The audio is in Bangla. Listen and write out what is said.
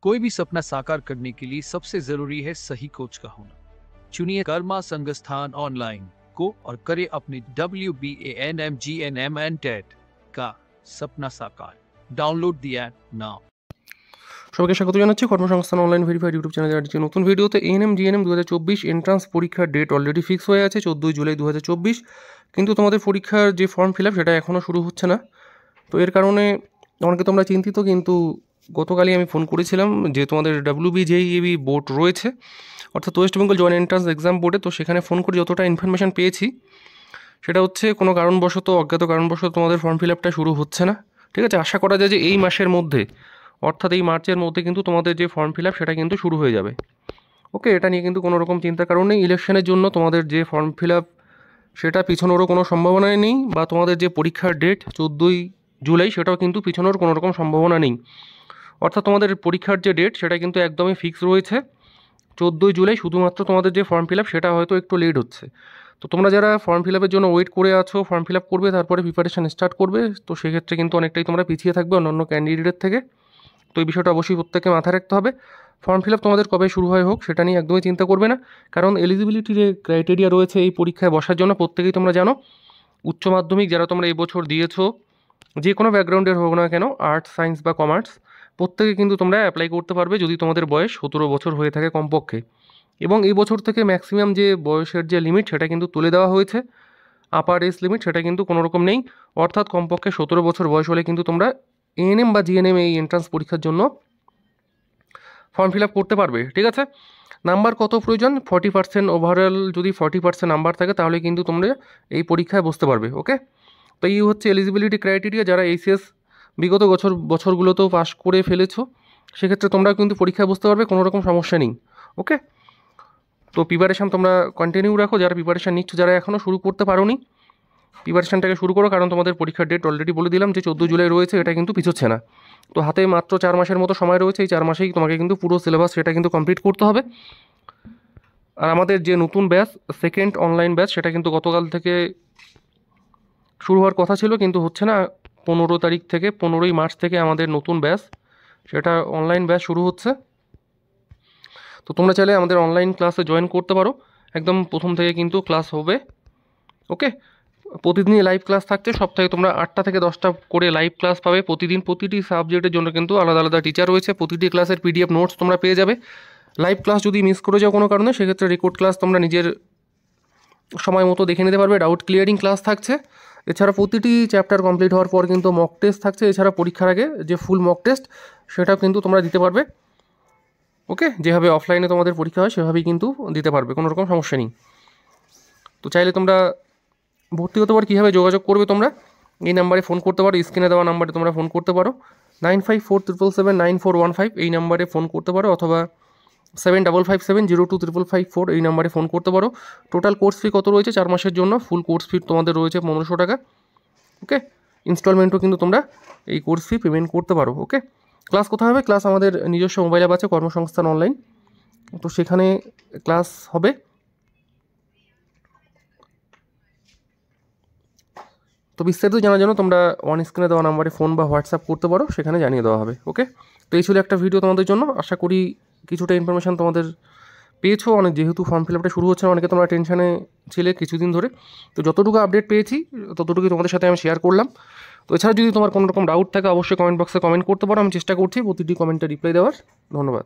कोई भी सपना साकार करने के लिए सबसे जरूरी है सही कोच का होना। चुनिए कर्मा संस्थान ऑनलाइन को और करें अपने WBANMGNM टेट का सपना साकार। Download the app now. সবাইকে স্বাগত জানাচ্ছি কর্মসংস্থান অনলাইন ভেরিফাইড ইউটিউব চ্যানেলের আজকে নতুন ভিডিওতে। এএনএম জিএনএম 2024 এন্ট্রান্স পরীক্ষার ডেট অলরেডি ফিক্স হয়ে আছে 14 জুলাই 2024, কিন্তু তোমাদের পরীক্ষার যে ফর্ম ফিল আপ সেটা এখনও শুরু হচ্ছে না। তো এর কারণে অনেকে তোমরা চিন্তিত, কিন্তু গতকালই আমি ফোন করেছিলাম যে তোমাদের WBJEB বোর্ড রয়েছে, অর্থাৎ West Bengal joint entrance exam বোর্ডে। তো সেখানে ফোন করে যতটা ইনফরমেশান পেয়েছি সেটা হচ্ছে কোনো কারণবশত, অজ্ঞাত কারণবশত তোমাদের ফর্ম ফিল আপটা শুরু হচ্ছে না। ঠিক আছে, আশা করা যায় যে এই মাসের মধ্যে, অর্থাৎ এই মার্চের মধ্যে কিন্তু তোমাদের যে ফর্ম ফিল আপ সেটা কিন্তু শুরু হয়ে যাবে। ওকে, এটা নিয়ে কিন্তু কোনো রকম চিন্তার কারণ নেই। ইলেকশনের জন্য তোমাদের যে ফর্ম ফিল আপ সেটা পিছনোরও কোনো সম্ভাবনাই নেই, বা তোমাদের যে পরীক্ষার ডেট 14 জুলাই সেটাও কিন্তু পিছনোর কোনো রকম সম্ভাবনা নেই। অর্থাৎ তোমাদের পরীক্ষার যে ডেট সেটা কিন্তু একদমই ফিক্স রয়েছে 14 জুলাই। শুধুমাত্র তোমাদের যে ফর্ম ফিল আপ সেটা হয়তো একটু লেট হচ্ছে। তো তোমরা যারা ফর্ম ফিল আপের জন্য ওয়েট করে আছো, ফর্ম ফিল আপ করবে তারপরে প্রিপারেশান স্টার্ট করবে, তো সেক্ষেত্রে কিন্তু অনেকটাই তোমরা পিছিয়ে থাকবে অন্যান্য ক্যান্ডিডেটের থেকে। তো এই বিষয়টা অবশ্যই প্রত্যেককে মাথায় রাখতে হবে। ফর্ম ফিল আপ তোমাদের কবে শুরু হয় হোক সেটা নিয়ে একদমই চিন্তা করবে না, কারণ এলিজিবিলিটির যে ক্রাইটেরিয়া রয়েছে এই পরীক্ষায় বসার জন্য প্রত্যেকেই তোমরা জানো। উচ্চ মাধ্যমিক যারা তোমরা এই বছর দিয়েছো, যে কোনো ব্যাকগ্রাউন্ডের হোক না কেন, আর্টস, সায়েন্স বা কমার্স, প্রত্যেকে কিন্তু তোমরা অ্যাপ্লাই করতে পারবে যদি তোমাদের বয়স 17 বছর হয়ে থাকে কমপক্ষে। এবং এই বছর থেকে ম্যাক্সিমাম যে বয়সের যে লিমিট সেটা কিন্তু তুলে দেওয়া হয়েছে। আপার এজ লিমিট সেটা কিন্তু কোনো রকম নেই, অর্থাৎ কমপক্ষে 17 বছর বয়স হলে কিন্তু তোমরা এএনএম বা জিএনএম এই এন্ট্রান্স পরীক্ষার জন্য ফর্ম ফিল আপ করতে পারবে। ঠিক আছে, নাম্বার কত প্রয়োজন? 40% ওভারঅল। যদি 40% নাম্বার থাকে তাহলে কিন্তু তোমরা এই পরীক্ষায় বসতে পারবে। ওকে, তো এই হচ্ছে এলিজিবিলিটি ক্রাইটেরিয়া। যারা এইচএস বিগত বছরগুলোতেও পাস করে ফেলেছো সেক্ষেত্রে তোমরা কিন্তু পরীক্ষায় বসতে পারবে, কোনো রকম সমস্যা নেই। ওকে, তো প্রিপারেশান তোমরা কন্টিনিউ রাখো। যারা প্রিপারেশান নিচ্ছ, যারা এখনও শুরু করতে পারোনি, প্রিপারেশানটাকে শুরু করো, কারণ তোমাদের পরীক্ষার ডেট অলরেডি বলে দিলাম যে 14 জুলাই রয়েছে, এটা কিন্তু পিছোচ্ছে না। তো হাতে মাত্র 4 মাসের মতো সময় রয়েছে। এই 4 মাসেই তোমাকে কিন্তু পুরো সিলেবাস সেটা কিন্তু কমপ্লিট করতে হবে। আর আমাদের যে নতুন ব্যাচ, সেকেন্ড অনলাইন ব্যাচ, সেটা কিন্তু গতকাল থেকে শুরু হওয়ার কথা ছিল, কিন্তু হচ্ছে না। 15 তারিখ থেকে 15ই মার্চ থেকে আমাদের নতুন ব্যাচ, সেটা অনলাইন ব্যাচ শুরু হচ্ছে। তো তোমরা চাইলে আমাদের অনলাইন ক্লাসে জয়েন করতে পারো, একদম প্রথম থেকে কিন্তু ক্লাস হবে। ওকে, প্রতিদিনই লাইভ ক্লাস থাকছে। সপ্তাহে তোমরা 8টা থেকে 10টা করে লাইভ ক্লাস পাবে প্রতিদিন। প্রতিটি সাবজেক্টের জন্য কিন্তু আলাদা আলাদা টিচার রয়েছে। প্রতিটি ক্লাসের PDF নোটস তোমরা পেয়ে যাবে। লাইভ ক্লাস যদি মিস করে যাও কোনো কারণে, সেক্ষেত্রে রেকর্ড ক্লাস তোমরা নিজের সময় মতো দেখে নিতে পারবে। ডাউট ক্লিয়ারিং ক্লাস থাকছে। এছাড়া প্রতিটি চ্যাপ্টার কমপ্লিট হওয়ার পর কিন্তু মক টেস্ট থাকছে। এছাড়া পরীক্ষার আগে যে ফুল মক টেস্ট সেটাও কিন্তু তোমরা দিতে পারবে। ওকে, যেভাবে অফলাইনে তোমাদের পরীক্ষা হয় সেভাবেই কিন্তু দিতে পারবে, কোনো রকম সমস্যা নেই। তো চাইলে তোমরা ভর্তি হতে পারো। কীভাবে যোগাযোগ করবে? তোমরা এই নাম্বারে ফোন করতে পারো, স্ক্রিনে দেওয়া নাম্বারে তোমরা ফোন করতে পারো। 9547779415 এই নাম্বারে ফোন করতে পারো, অথবা 7557025554 এই নাম্বারে ফোন করতে পারো। টোটাল কোর্স ফি কত রয়েছে 4 মাসের জন্য? ফুল কোর্স ফি তোমাদের রয়েছে 1500 টাকা। ওকে, ইনস্টলমেন্টও কিন্তু তোমরা এই কোর্স ফি পেমেন্ট করতে পারো। ওকে, ক্লাস কোথায় হবে? ক্লাস আমাদের নিজস্ব মোবাইল অ্যাপ আছে কর্মসংস্থান অনলাইন, তো সেখানে ক্লাস হবে। তো বিস্তারিত জানার জন্য তোমরা অন স্ক্রিনে দেওয়া নাম্বারে ফোন বা হোয়াটসঅ্যাপ করতে পারো, সেখানে জানিয়ে দেওয়া হবে। ওকে, তো এই ছিল একটা ভিডিও তোমাদের জন্য। আশা করি কিছুটা ইনফরমেশান তোমাদের পেয়েছো। অনেক, যেহেতু ফর্ম ফিল আপটা শুরু হচ্ছে না, অনেকে তোমরা টেনশানে ছিলে কিছুদিন ধরে। তো যতটুকু আপডেট পেয়েছি ততটুকুই তোমাদের সাথে আমি শেয়ার করলাম। তো এছাড়া যদি তোমার কোনো রকম ডাউট থাকে অবশ্যই কমেন্ট বক্সে কমেন্ট করতে পারো। আমি চেষ্টা করছি প্রতিটি কমেন্টে রিপ্লাই দেওয়ার। ধন্যবাদ।